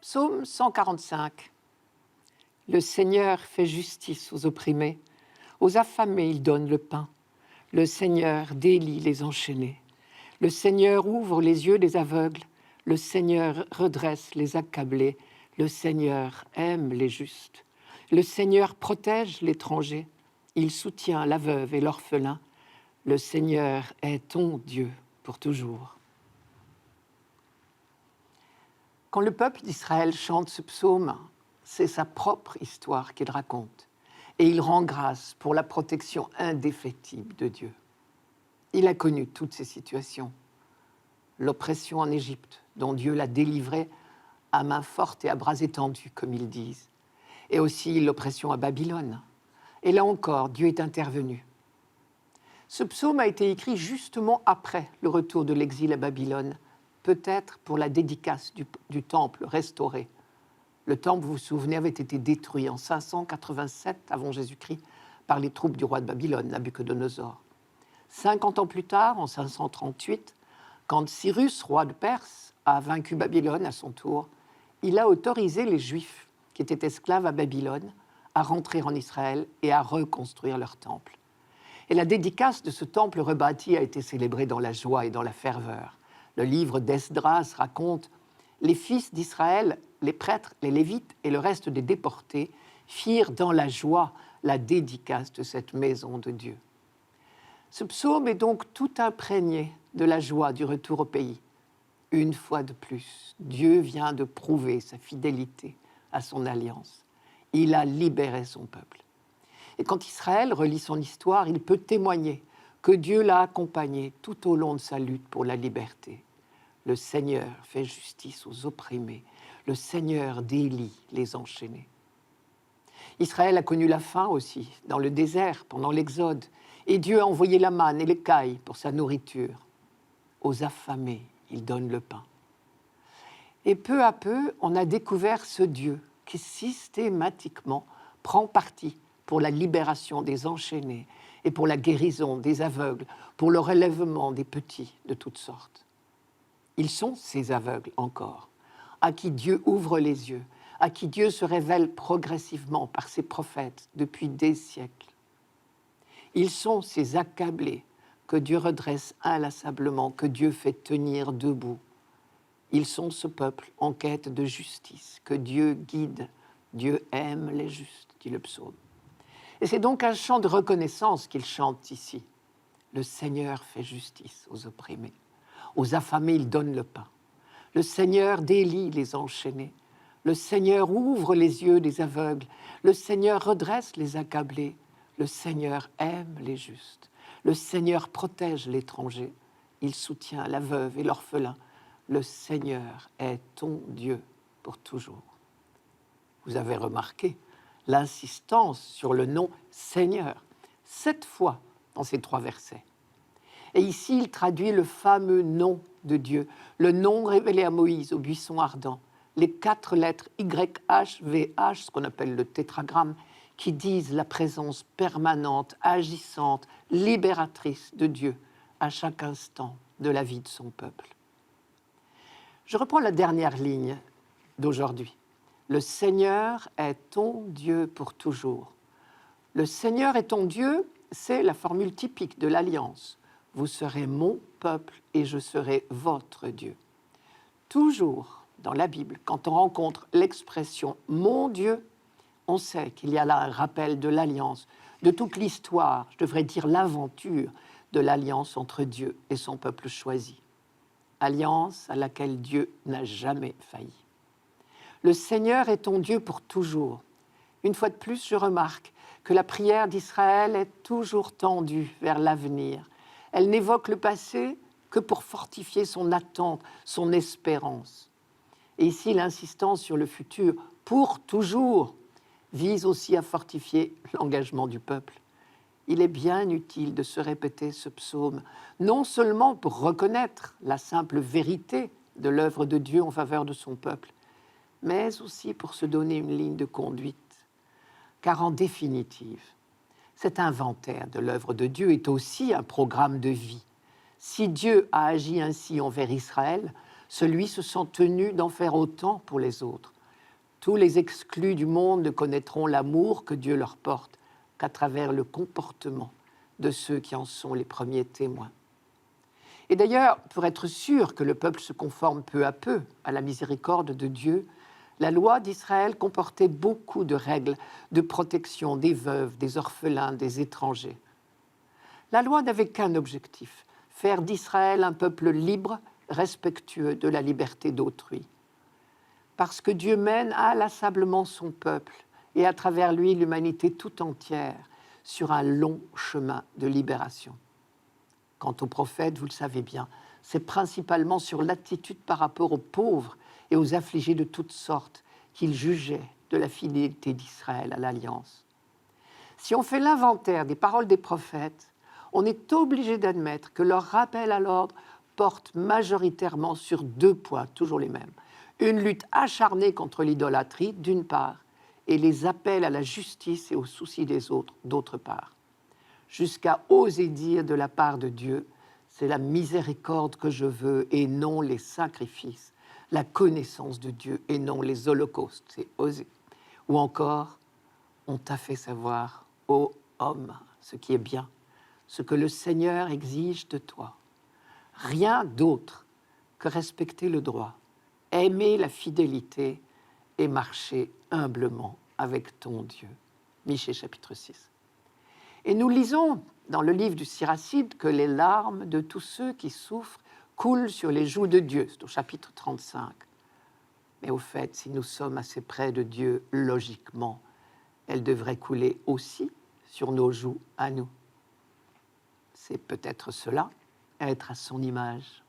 Psaume 145. Le Seigneur fait justice aux opprimés, aux affamés il donne le pain. Le Seigneur délie les enchaînés. Le Seigneur ouvre les yeux des aveugles. Le Seigneur redresse les accablés. Le Seigneur aime les justes. Le Seigneur protège l'étranger. Il soutient la veuve et l'orphelin. Le Seigneur est ton Dieu pour toujours. Quand le peuple d'Israël chante ce psaume, c'est sa propre histoire qu'il raconte. Et il rend grâce pour la protection indéfectible de Dieu. Il a connu toutes ces situations. L'oppression en Égypte, dont Dieu l'a délivré à main forte et à bras étendus, comme ils disent. Et aussi l'oppression à Babylone. Et là encore, Dieu est intervenu. Ce psaume a été écrit justement après le retour de l'exil à Babylone, peut-être pour la dédicace du temple restauré. Le temple, vous vous souvenez, avait été détruit en 587 avant Jésus-Christ par les troupes du roi de Babylone, Nabuchodonosor. 50 ans plus tard, en 538, quand Cyrus, roi de Perse, a vaincu Babylone à son tour, il a autorisé les Juifs qui étaient esclaves à Babylone à rentrer en Israël et à reconstruire leur temple. Et la dédicace de ce temple rebâti a été célébrée dans la joie et dans la ferveur. Le livre d'Esdras raconte « Les fils d'Israël, les prêtres, les lévites et le reste des déportés firent dans la joie la dédicace de cette maison de Dieu. » Ce psaume est donc tout imprégné de la joie du retour au pays. Une fois de plus, Dieu vient de prouver sa fidélité à son alliance. Il a libéré son peuple. Et quand Israël relit son histoire, il peut témoigner que Dieu l'a accompagné tout au long de sa lutte pour la liberté. Le Seigneur fait justice aux opprimés. Le Seigneur délie les enchaînés. Israël a connu la faim aussi, dans le désert, pendant l'Exode, et Dieu a envoyé la manne et l'écaille pour sa nourriture. Aux affamés, il donne le pain. Et peu à peu, on a découvert ce Dieu qui systématiquement prend parti pour la libération des enchaînés et pour la guérison des aveugles, pour le relèvement des petits de toutes sortes. Ils sont ces aveugles encore, à qui Dieu ouvre les yeux, à qui Dieu se révèle progressivement par ses prophètes depuis des siècles. Ils sont ces accablés que Dieu redresse inlassablement, que Dieu fait tenir debout. Ils sont ce peuple en quête de justice, que Dieu guide. Dieu aime les justes, dit le psaume. Et c'est donc un chant de reconnaissance qu'il chante ici. Le Seigneur fait justice aux opprimés. Aux affamés, il donne le pain. Le Seigneur délie les enchaînés. Le Seigneur ouvre les yeux des aveugles. Le Seigneur redresse les accablés. Le Seigneur aime les justes. Le Seigneur protège l'étranger. Il soutient la veuve et l'orphelin. Le Seigneur est ton Dieu pour toujours. Vous avez remarqué l'insistance sur le nom Seigneur, 7 fois dans ces 3 versets. Et ici, il traduit le fameux nom de Dieu, le nom révélé à Moïse au buisson ardent, les 4 lettres YHVH, ce qu'on appelle le tétragramme, qui disent la présence permanente, agissante, libératrice de Dieu à chaque instant de la vie de son peuple. Je reprends la dernière ligne d'aujourd'hui. Le Seigneur est ton Dieu pour toujours. Le Seigneur est ton Dieu, c'est la formule typique de l'alliance. Vous serez mon peuple et je serai votre Dieu. Toujours dans la Bible, quand on rencontre l'expression « mon Dieu », on sait qu'il y a là un rappel de l'alliance, de toute l'histoire, je devrais dire l'aventure de l'alliance entre Dieu et son peuple choisi. Alliance à laquelle Dieu n'a jamais failli. Le Seigneur est ton Dieu pour toujours. Une fois de plus, je remarque que la prière d'Israël est toujours tendue vers l'avenir. Elle n'évoque le passé que pour fortifier son attente, son espérance. Et ici, l'insistance sur le futur, pour toujours, vise aussi à fortifier l'engagement du peuple. Il est bien utile de se répéter ce psaume, non seulement pour reconnaître la simple vérité de l'œuvre de Dieu en faveur de son peuple, mais aussi pour se donner une ligne de conduite. Car en définitive, cet inventaire de l'œuvre de Dieu est aussi un programme de vie. Si Dieu a agi ainsi envers Israël, celui se sent tenu d'en faire autant pour les autres. Tous les exclus du monde ne connaîtront l'amour que Dieu leur porte qu'à travers le comportement de ceux qui en sont les premiers témoins. Et d'ailleurs, pour être sûr que le peuple se conforme peu à peu à la miséricorde de Dieu, la loi d'Israël comportait beaucoup de règles de protection des veuves, des orphelins, des étrangers. La loi n'avait qu'un objectif, faire d'Israël un peuple libre, respectueux de la liberté d'autrui. Parce que Dieu mène inlassablement son peuple et à travers lui l'humanité tout entière sur un long chemin de libération. Quant aux prophètes, vous le savez bien, c'est principalement sur l'attitude par rapport aux pauvres et aux affligés de toutes sortes qu'ils jugeaient de la fidélité d'Israël à l'Alliance. Si on fait l'inventaire des paroles des prophètes, on est obligé d'admettre que leur rappel à l'ordre porte majoritairement sur deux points, toujours les mêmes. Une lutte acharnée contre l'idolâtrie, d'une part, et les appels à la justice et au souci des autres, d'autre part. Jusqu'à oser dire de la part de Dieu, c'est la miséricorde que je veux et non les sacrifices, la connaissance de Dieu et non les holocaustes, c'est oser. Ou encore, on t'a fait savoir, ô homme, ce qui est bien, ce que le Seigneur exige de toi. Rien d'autre que respecter le droit, aimer la fidélité et marcher humblement avec ton Dieu. Michée chapitre 6. Et nous lisons dans le livre du Siracide que les larmes de tous ceux qui souffrent coulent sur les joues de Dieu. C'est au chapitre 35. Mais au fait, si nous sommes assez près de Dieu, logiquement, elles devraient couler aussi sur nos joues à nous. C'est peut-être cela, être à son image.